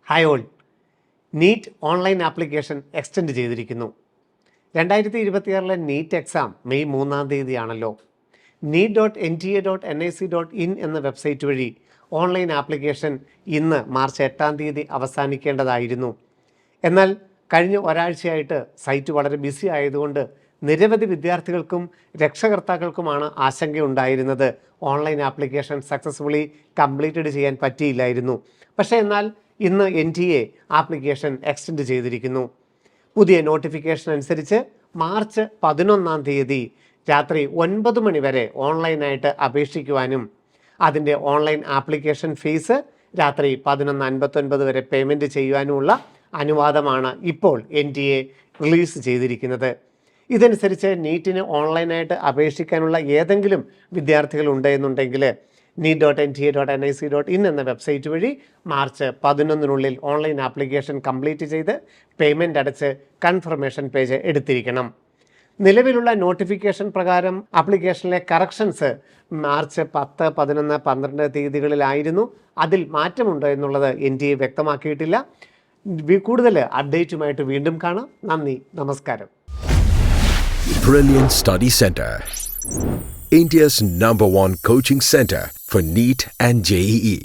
Hi all. NEET online application extend ചെയ്തിരിക്കുന്നു. 2026 NEET exam May 3 NEET.NTA.NIC.in എന്ന website വഴി online application ഇന്ന് March 8 അവസാനിക്കേണ്ടതായിരുന്നു. എന്നാൽ കഴിഞ്ഞ ഒരാഴ്ചയായിട്ട് സൈറ്റ് വളരെ ബിസി ആയതുകൊണ്ട് നിരവധി വിദ്യാർത്ഥികൾക്കും രക്ഷകർത്താക്കൾക്കുമാണ് ആശങ്കയുണ്ടായിരുന്നത്. ഓൺലൈൻ ആപ്ലിക്കേഷൻ സക്സസ്ഫുള്ളി കംപ്ലീറ്റഡ് ചെയ്യാൻ പറ്റിയില്ലായിരുന്നു. പക്ഷേ എന്നാൽ ഇന്ന് NTA ആപ്ലിക്കേഷൻ എക്സ്റ്റെൻഡ് ചെയ്തിരിക്കുന്നു. പുതിയ നോട്ടിഫിക്കേഷൻ അനുസരിച്ച് മാർച്ച് 11 രാത്രി 9 മണി വരെ ഓൺലൈനായിട്ട് അപേക്ഷിക്കുവാനും അതിൻ്റെ ഓൺലൈൻ ആപ്ലിക്കേഷൻ ഫീസ് രാത്രി 11:59 വരെ പേയ്മെൻറ്റ് ചെയ്യുവാനുമുള്ള അനുവാദമാണ് ഇപ്പോൾ NTA റിലീസ് ചെയ്തിരിക്കുന്നത്. ഇതനുസരിച്ച് നീറ്റിന് ഓൺലൈനായിട്ട് അപേക്ഷിക്കാനുള്ള ഏതെങ്കിലും വിദ്യാർത്ഥികൾ ഉണ്ടെന്നുണ്ടെങ്കിൽ NEET.NTA.NIC.in എന്ന വെബ്സൈറ്റ് വഴി മാർച്ച് 11 ഓൺലൈൻ ആപ്ലിക്കേഷൻ കംപ്ലീറ്റ് ചെയ്ത് പേയ്മെൻറ്റ് അടച്ച് കൺഫർമേഷൻ പേജ് എടുത്തിരിക്കണം. നിലവിലുള്ള നോട്ടിഫിക്കേഷൻ പ്രകാരം ആപ്ലിക്കേഷനിലെ കറക്ഷൻസ് മാർച്ച് 10, 11, 12 തീയതികളിലായിരുന്നു. അതിൽ മാറ്റമുണ്ടോ എന്നുള്ളത് NTA വ്യക്തമാക്കിയിട്ടില്ല. കൂടുതൽ അപ്ഡേറ്റുമായിട്ട് വീണ്ടും കാണാം. നന്ദി, നമസ്കാരം. Brilliant Study Center, India's #1 coaching center for NEET and JEE.